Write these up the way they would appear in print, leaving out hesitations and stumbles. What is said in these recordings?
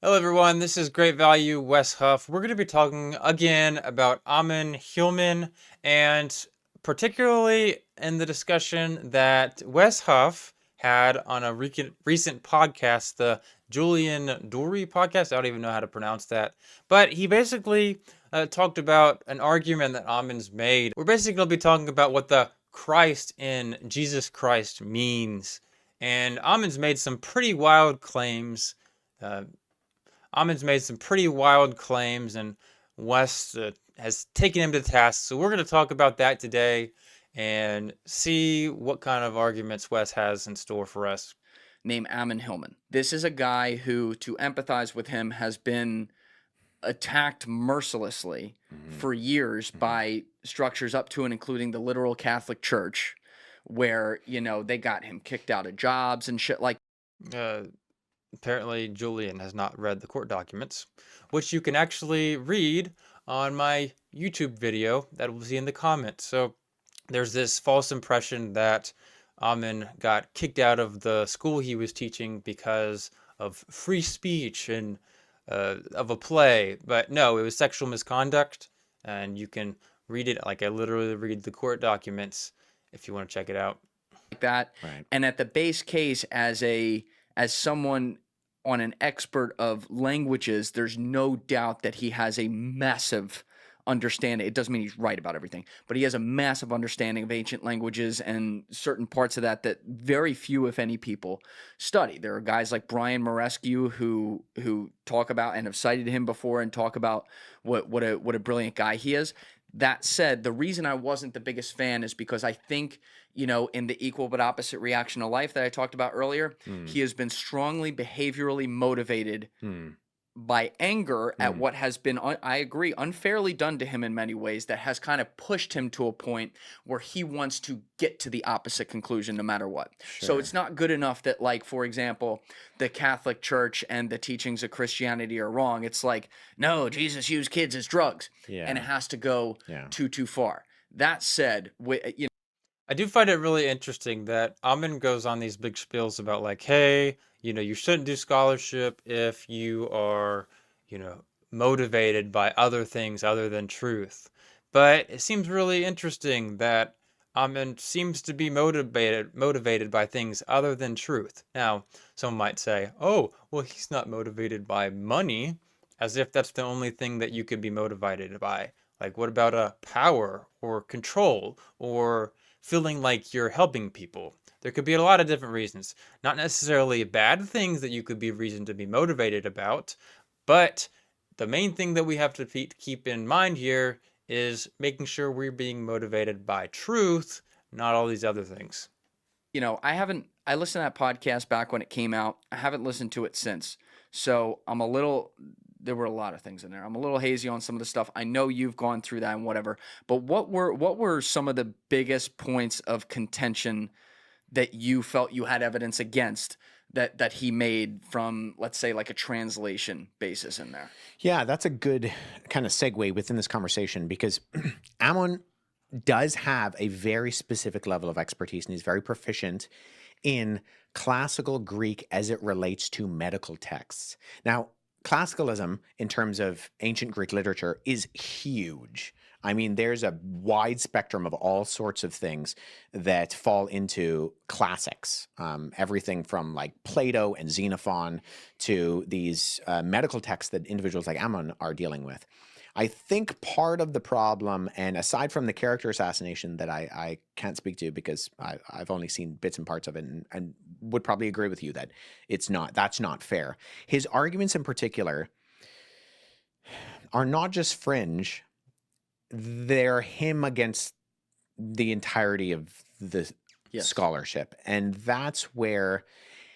Hello everyone, this is Great Value Wes Huff. We're going to be talking again about Ammon Hillman, and particularly in the discussion that Wes Huff had on a recent podcast, the Julian Dory podcast. I don't even know how to pronounce that. But he basically talked about an argument that Ammon's made. We're basically going to be talking about what the Christ in Jesus Christ means. And Ammon's made some pretty wild claims. Uh, Ammon's made some pretty wild claims, and Wes has taken him to task. So we're going to talk about that today and see what kind of arguments Wes has in store for us. Named Ammon Hillman. This is a guy who, to empathize with him, has been attacked mercilessly for years by structures up to and including the literal Catholic Church, where, they got him kicked out of jobs and shit like Uh, Apparently, Julian has not read the court documents, which you can actually read on my YouTube video that we'll see in the comments. So there's this false impression that Ammon got kicked out of the school he was teaching because of free speech and of a play. But no, it was sexual misconduct, and you can read it. Like, I literally read the court documents if you want to check it out. that. Right. And at the base case, as someone on an expert of languages, there's no doubt that he has a massive understanding. It doesn't mean he's right about everything, but he has a massive understanding of ancient languages and certain parts of that very few, if any, people study. There are guys like Brian Morescu who talk about and have cited him before and talk about what a brilliant guy he is. That said, the reason I wasn't the biggest fan is because I think, in the equal but opposite reaction to life that I talked about earlier, he has been strongly behaviorally motivated by anger at what has been, I agree, unfairly done to him in many ways, that has kind of pushed him to a point where he wants to get to the opposite conclusion no matter what. So it's not good enough that, like, for example, the Catholic Church and the teachings of Christianity are wrong. It's like, no, Jesus used kids as drugs. Yeah. And it has to go Yeah. too far. That said, I do find it really interesting that Ammon goes on these big spiels about, like, hey, you shouldn't do scholarship if you are, motivated by other things other than truth. But it seems really interesting that Ammon seems to be motivated by things other than truth. Now, someone might say, oh, well, he's not motivated by money, as if that's the only thing that you could be motivated by. Like, what about power or control or feeling like you're helping people? There could be a lot of different reasons. Not necessarily bad things that you could be reason to be motivated about, but the main thing that we have to keep in mind here is making sure we're being motivated by truth, not all these other things. I listened to that podcast back when it came out. I haven't listened to it since. So there were a lot of things in there. I'm a little hazy on some of the stuff. I know you've gone through that and whatever, but what were some of the biggest points of contention that you felt you had evidence against that he made from, let's say, like a translation basis in there? Yeah, that's a good kind of segue within this conversation because Ammon does have a very specific level of expertise and he's very proficient in classical Greek as it relates to medical texts. Now, classicalism in terms of ancient Greek literature is huge. I mean, there's a wide spectrum of all sorts of things that fall into classics. Everything from like Plato and Xenophon to these medical texts that individuals like Ammon are dealing with. I think part of the problem, and aside from the character assassination that I can't speak to because I've only seen bits and parts of it and would probably agree with you that that's not fair. His arguments in particular are not just fringe, they're him against the entirety of the scholarship. And that's where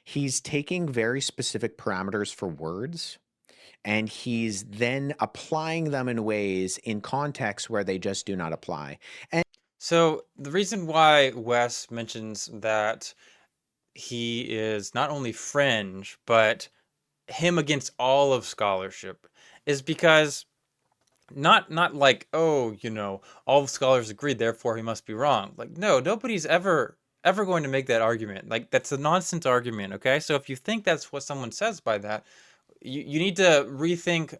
he's taking very specific parameters for words and he's then applying them in ways in contexts where they just do not apply. And So the reason why Wes mentions that he is not only fringe, but him against all of scholarship is because not like, oh, all the scholars agreed, therefore he must be wrong. Like, no, nobody's ever going to make that argument. Like, that's a nonsense argument, okay? So if you think that's what someone says by that, you need to rethink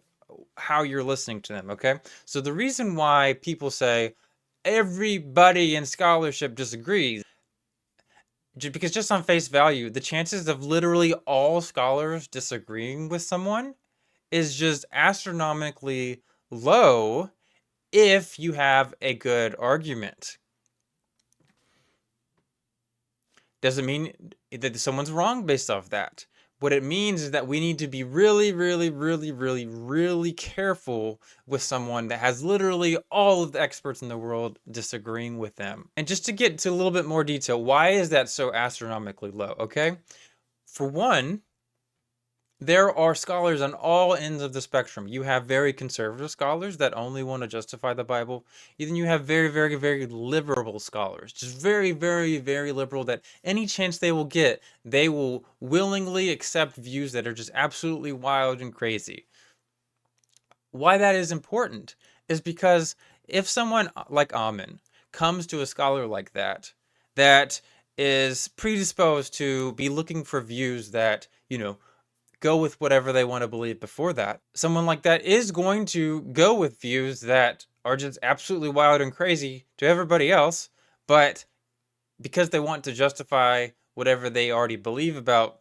how you're listening to them, okay? So the reason why people say everybody in scholarship disagrees, because just on face value, the chances of literally all scholars disagreeing with someone is just astronomically low if you have a good argument. Doesn't mean that someone's wrong based off that. What it means is that we need to be really, really, really, really, really careful with someone that has literally all of the experts in the world disagreeing with them. And just to get into a little bit more detail, why is that so astronomically low? Okay. For one, there are scholars on all ends of the spectrum. You have very conservative scholars that only want to justify the Bible. Then you have very, very, very liberal scholars, just very, very, very liberal, that any chance they will get, they will willingly accept views that are just absolutely wild and crazy. Why that is important is because if someone like Ammon comes to a scholar like that, that is predisposed to be looking for views that, go with whatever they want to believe before that. Someone like that is going to go with views that are just absolutely wild and crazy to everybody else, but because they want to justify whatever they already believe about,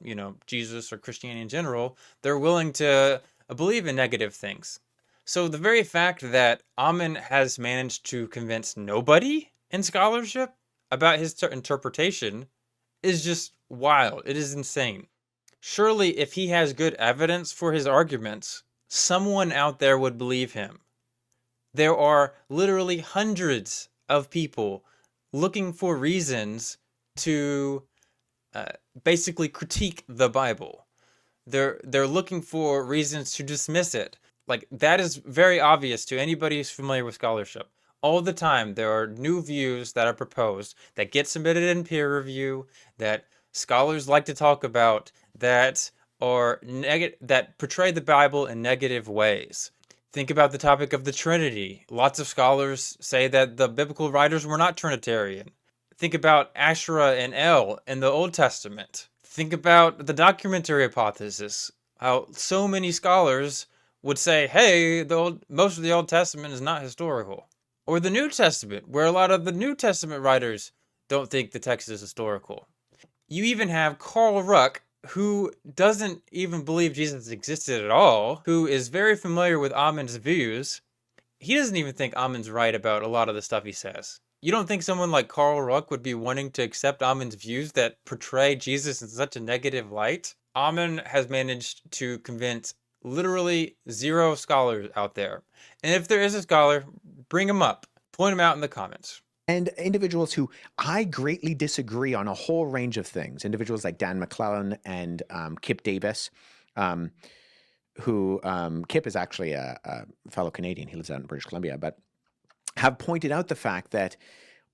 Jesus or Christianity in general, they're willing to believe in negative things. So the very fact that Ammon has managed to convince nobody in scholarship about his interpretation is just wild. It is insane. Surely, if he has good evidence for his arguments, someone out there would believe him. There are literally hundreds of people looking for reasons to basically critique the Bible. They're looking for reasons to dismiss it. Like, that is very obvious to anybody who's familiar with scholarship. All the time, there are new views that are proposed that get submitted in peer review, that scholars like to talk about, that are that portray the Bible in negative ways. Think about the topic of the Trinity. Lots of scholars say that the biblical writers were not Trinitarian. Think about Asherah and El in the Old Testament. Think about the documentary hypothesis. How so many scholars would say, hey, most of the Old Testament is not historical. Or the New Testament, where a lot of the New Testament writers don't think the text is historical. You even have Carl Ruck, who doesn't even believe Jesus existed at all, who is very familiar with Ammon's views. He doesn't even think Ammon's right about a lot of the stuff he says. You don't think someone like Carl Ruck would be wanting to accept Ammon's views that portray Jesus in such a negative light? Ammon has managed to convince literally zero scholars out there. And if there is a scholar, bring him up. Point him out in the comments. And individuals who I greatly disagree on a whole range of things. Individuals like Dan McClellan and Kip Davis, who Kip is actually a fellow Canadian. He lives out in British Columbia, but have pointed out the fact that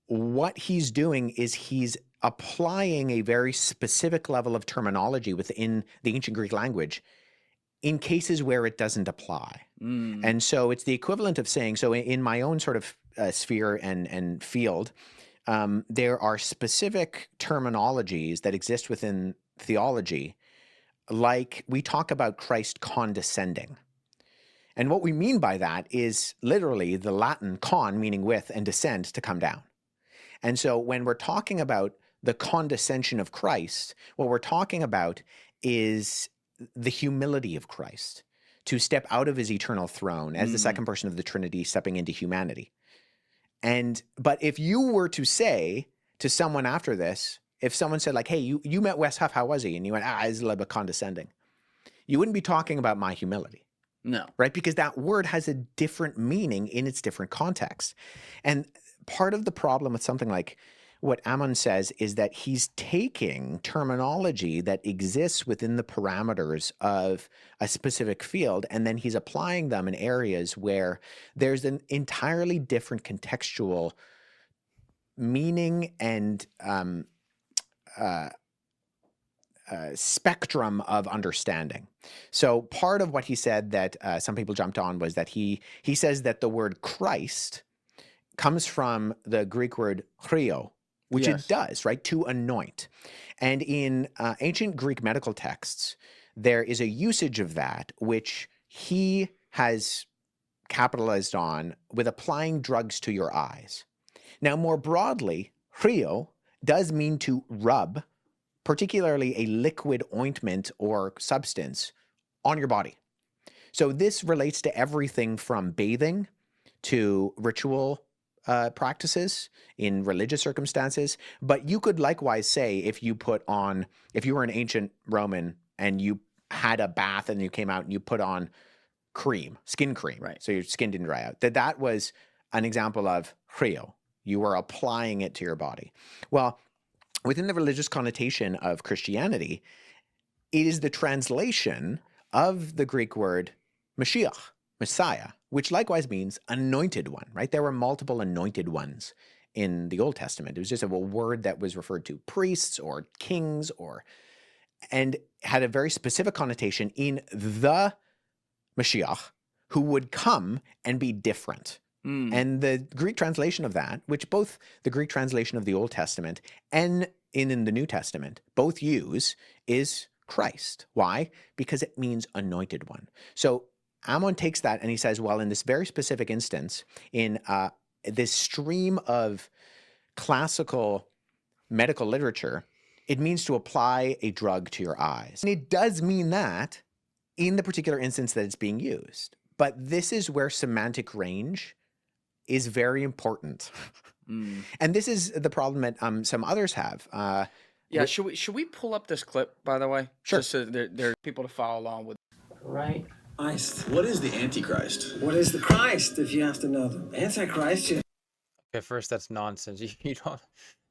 what he's doing is he's applying a very specific level of terminology within the ancient Greek language in cases where it doesn't apply. And so it's the equivalent of saying, so in my own sort of sphere and field, there are specific terminologies that exist within theology, like we talk about Christ condescending. And what we mean by that is literally the Latin con, meaning with, and descend, to come down. And so when we're talking about the condescension of Christ, what we're talking about is the humility of Christ, to step out of his eternal throne as the second person of the Trinity, stepping into humanity. But if you were to say to someone after this, if someone said like, hey, you met Wes Huff, how was he? And you went, he's a little bit condescending. You wouldn't be talking about my humility. No. Right? Because that word has a different meaning in its different context. And part of the problem with something like what Ammon says is that he's taking terminology that exists within the parameters of a specific field, and then he's applying them in areas where there's an entirely different contextual meaning and spectrum of understanding. So part of what he said that some people jumped on was that he says that the word Christ comes from the Greek word chrio, which Yes. it does, right? To anoint. And in ancient Greek medical texts, there is a usage of that which he has capitalized on with applying drugs to your eyes. Now, more broadly, Rio does mean to rub, particularly a liquid ointment or substance, on your body. So this relates to everything from bathing to ritual practices in religious circumstances. But you could likewise say if you were an ancient Roman and you had a bath and you came out and you put on cream, skin cream, Right. so your skin didn't dry out, that was an example of Rio. You were applying it to your body. Well, within the religious connotation of Christianity, it is the translation of the Greek word Mashiach, Messiah, which likewise means anointed one, right? There were multiple anointed ones in the Old Testament. It was just a word that was referred to priests or kings and had a very specific connotation in the Mashiach who would come and be different. And the Greek translation of that, which both the Greek translation of the Old Testament and in the New Testament both use, is Christ. Why? Because it means anointed one. So Ammon takes that and he says, well, in this very specific instance, in this stream of classical medical literature, it means to apply a drug to your eyes. And it does mean that in the particular instance that it's being used. But this is where semantic range is very important. And this is the problem that some others have. Yeah, should we pull up this clip, by the way? Sure. Just so there are people to follow along with. Right? Christ. What is the Antichrist? What is the Christ, if you have to know them? Antichrist, you Okay, first, that's nonsense. You don't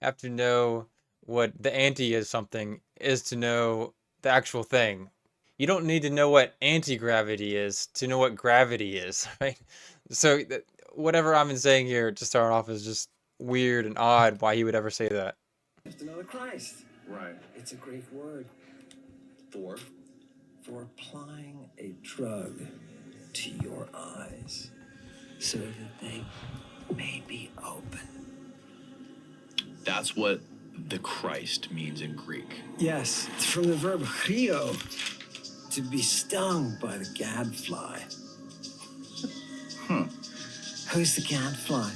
have to know what the anti is something is to know the actual thing. You don't need to know what anti-gravity is to know what gravity is, right? So whatever I'm saying here to start off is just weird and odd why he would ever say that. have to know the Christ. Right. It's a Greek word For? for applying a drug to your eyes so that they may be open. That's what the Christ means in Greek. Yes, it's from the verb chrio, to be stung by the gadfly. Who's the gadfly?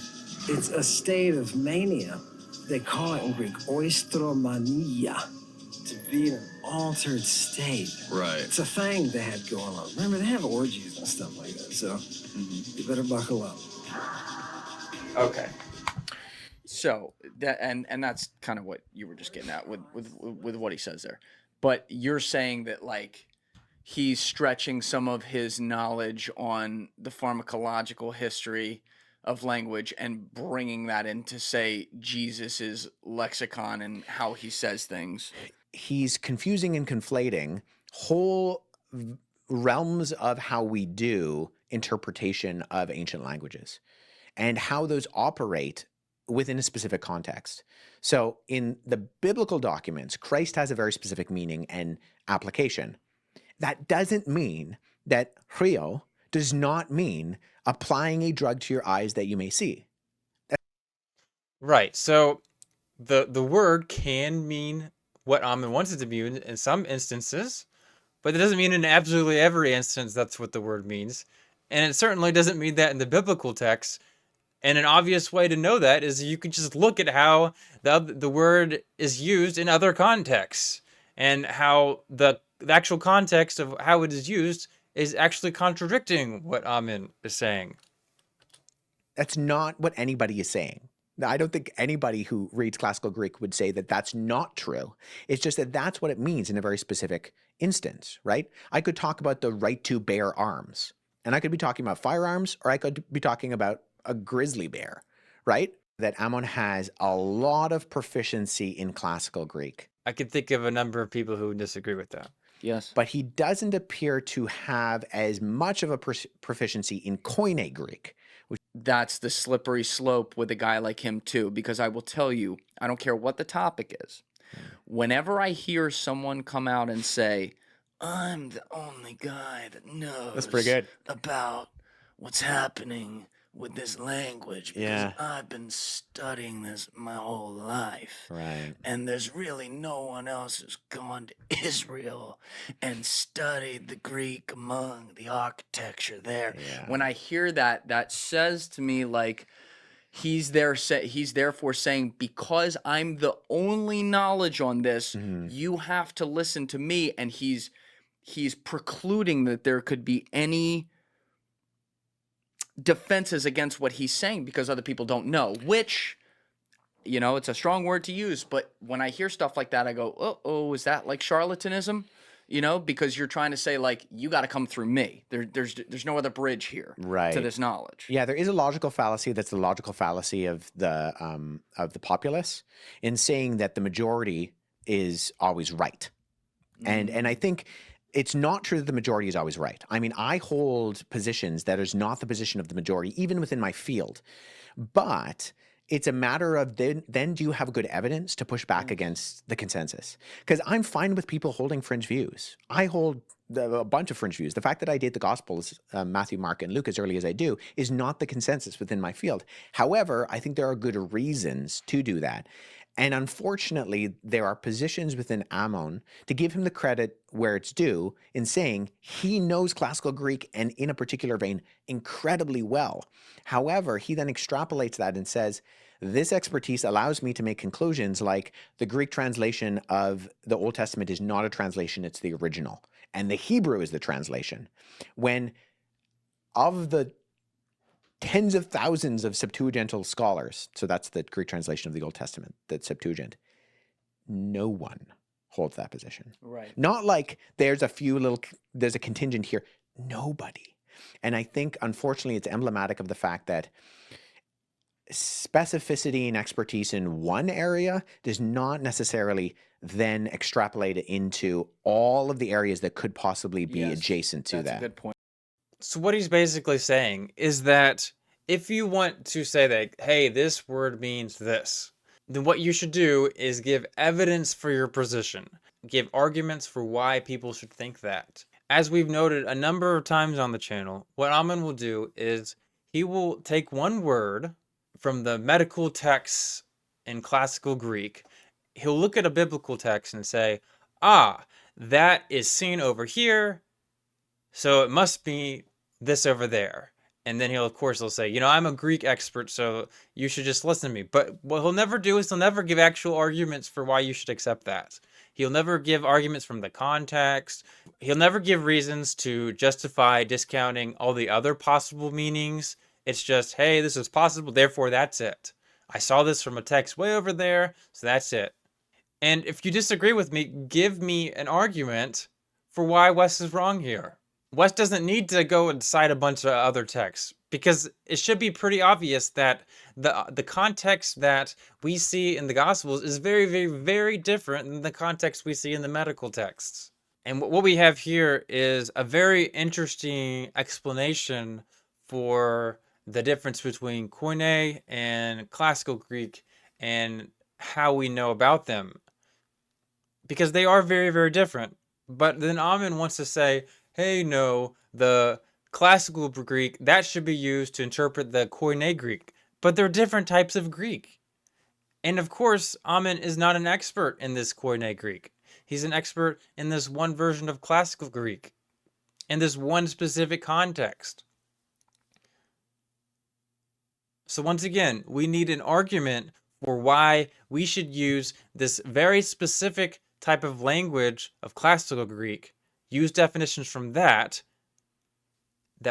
It's a state of mania. They call it in Greek oistromania, to be in an altered state. Right. It's a thing they had going on. Remember, they have orgies and stuff like that, so you better buckle up. Okay. So that and that's kind of what you were just getting at with what he says there. But you're saying that like he's stretching some of his knowledge on the pharmacological history of language and bringing that into, say, Jesus's lexicon and how he says things. He's confusing and conflating whole realms of how we do interpretation of ancient languages and how those operate within a specific context. So in the biblical documents, Christ has a very specific meaning and application. That doesn't mean that Rio does not mean applying a drug to your eyes that you may see. Right. So the word can mean what Ammon wants it to mean in some instances, but it doesn't mean in absolutely every instance that's what the word means. And it certainly doesn't mean that in the biblical text. And an obvious way to know that is you can just look at how the word is used in other contexts and how the actual context of how it is used is actually contradicting what Ammon is saying. That's not what anybody is saying. I don't think anybody who reads classical Greek would say that that's not true. It's just that that's what it means in a very specific instance, right? I could talk about the right to bear arms, and I could be talking about firearms, or I could be talking about a grizzly bear, right? That Ammon has a lot of proficiency in classical Greek. I could think of a number of people who would disagree with that. Yes. But he doesn't appear to have as much of a proficiency in Koine Greek. That's the slippery slope with a guy like him too, because I will tell you, I don't care what the topic is. Whenever I hear someone come out and say, I'm the only guy that knows That's pretty good. about what's happening with this language because Yeah. I've been studying this my whole life. Right. And there's really no one else who's gone to Israel and studied the Greek among the architecture there. Yeah. When I hear that, that says to me like he's therefore saying, because I'm the only knowledge on this, Mhm. you have to listen to me. And he's precluding that there could be any defenses against what he's saying because other people don't know, which, you know, it's a strong word to use, but when I hear stuff like that, I go, oh, is that like charlatanism? You know, because you're trying to say like, you got to come through me. There's no other bridge here to Right. this knowledge. Yeah, there is a logical fallacy. That's the logical fallacy of the populace in saying that the majority is always right. And I think it's not true that the majority is always right. I mean, I hold positions that is not the position of the majority, even within my field. But it's a matter of then do you have good evidence to push back against the consensus? Because I'm fine with people holding fringe views. I hold a bunch of fringe views. The fact that I date the Gospels, Matthew, Mark, and Luke as early as I do is not the consensus within my field. However, I think there are good reasons to do that. And unfortunately, there are positions within Ammon to give him the credit where it's due in saying he knows classical Greek and in a particular vein incredibly well. However, he then extrapolates that and says, this expertise allows me to make conclusions like the Greek translation of the Old Testament is not a translation, it's the original. And the Hebrew is the translation. When of the tens of thousands of Septuagintal scholars, so that's the Greek translation of the Old Testament, the Septuagint, no one holds that position. Right. Not like there's a contingent here. Nobody. And I think, unfortunately, it's emblematic of the fact that specificity and expertise in one area does not necessarily then extrapolate it into all of the areas that could possibly be Yes, adjacent to that's that. a good point. So what he's basically saying is that if you want to say that, hey, this word means this, then what you should do is give evidence for your position. Give arguments for why people should think that. As we've noted a number of times on the channel, what Ammon will do is he will take one word from the medical texts in classical Greek. He'll look at a biblical text and say, ah, that is seen over here, so it must be this over there. And then he'll say, you know, I'm a Greek expert, so you should just listen to me. But what he'll never do is he'll never give actual arguments for why you should accept that. He'll never give arguments from the context. He'll never give reasons to justify discounting all the other possible meanings. It's just, hey, this is possible, therefore that's it. I saw this from a text way over there, so that's it. And if you disagree with me, give me an argument for why Wes is wrong here. Wes doesn't need to go and cite a bunch of other texts because it should be pretty obvious that the context that we see in the Gospels is very, very, very different than the context we see in the medical texts. And what we have here is a very interesting explanation for the difference between Koine and classical Greek and how we know about them. Because they are very, very different. But then Ammon wants to say, hey, no, the classical Greek, that should be used to interpret the Koine Greek. But they're different types of Greek. And of course, Ammon is not an expert in this Koine Greek. He's an expert in this one version of classical Greek, in this one specific context. So once again, we need an argument for why we should use this very specific type of language of classical Greek, use definitions from that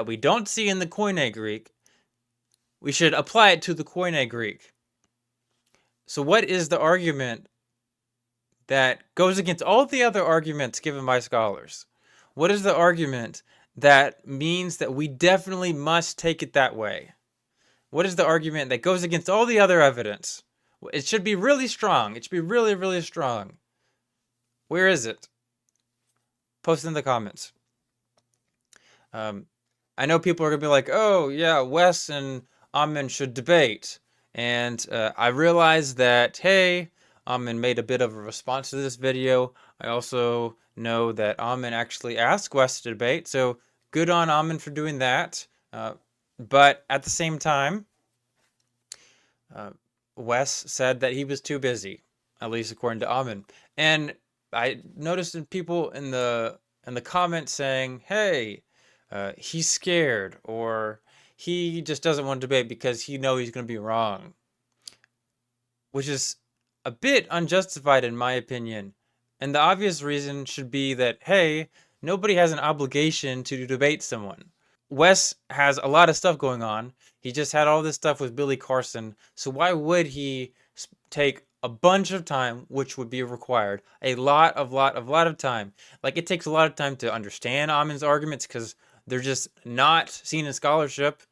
we don't see in the Koine Greek. We should apply it to the Koine Greek. So what is the argument that goes against all the other arguments given by scholars? What is the argument that means that we definitely must take it that way? What is the argument that goes against all the other evidence? It should be really strong. It should be really, really strong. Where is it? Post in the comments. I know people are going to be like, oh, yeah, Wes and Ammon should debate. And I realize that, hey, Ammon made a bit of a response to this video. I also know that Ammon actually asked Wes to debate. So good on Ammon for doing that. But at the same time, uh, Wes said that he was too busy, at least according to Ammon. And I noticed in people in the comments saying, "Hey, he's scared," or "He just doesn't want to debate because he knows he's going to be wrong," which is a bit unjustified in my opinion. And the obvious reason should be that, hey, nobody has an obligation to debate someone. Wes has a lot of stuff going on. He just had all this stuff with Billy Carson. So why would he take a bunch of time, which would be required, a lot of time? Like, it takes a lot of time to understand Ammon's arguments because they're just not seen in scholarship.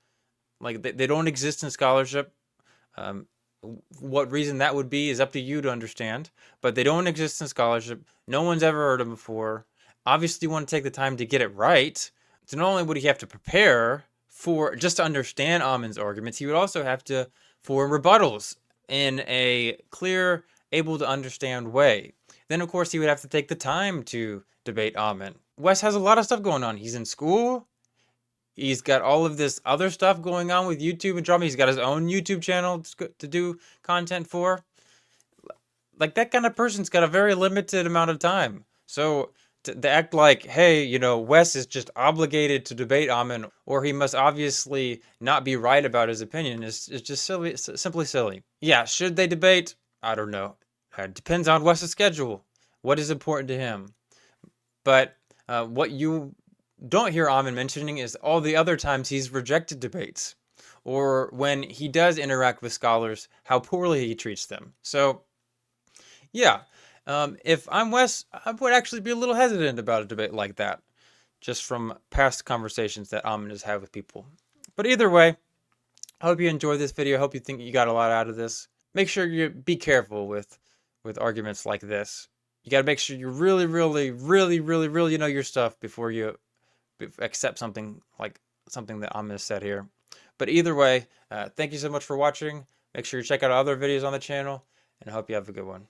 Like, they don't exist in scholarship. Um, what reason that would be is up to you to understand, but they don't exist in scholarship. No one's ever heard them before. Obviously, you want to take the time to get it right. So not only would he have to prepare for just to understand Ammon's arguments, he would also have to form rebuttals in a clear, able to understand way. Then, of course, he would have to take the time to debate Ammon. Wes has a lot of stuff going on. He's in school. He's got all of this other stuff going on with YouTube and drama. He's got his own YouTube channel to do content for. Like, that kind of person's got a very limited amount of time. So to act like, hey, Wes is just obligated to debate Ammon, or he must obviously not be right about his opinion is just silly, simply silly. Yeah, should they debate? I don't know. It depends on Wes's schedule. What is important to him? But what you don't hear Ammon mentioning is all the other times he's rejected debates, or when he does interact with scholars, how poorly he treats them. So, yeah, if I'm Wes, I would actually be a little hesitant about a debate like that, just from past conversations that Ammon has had with people. But either way, I hope you enjoyed this video. I hope you think you got a lot out of this. Make sure you be careful with arguments like this. You got to make sure you really, really, really, really, really know your stuff before you accept something that Ammon has said here. But either way, thank you so much for watching. Make sure you check out other videos on the channel, and I hope you have a good one.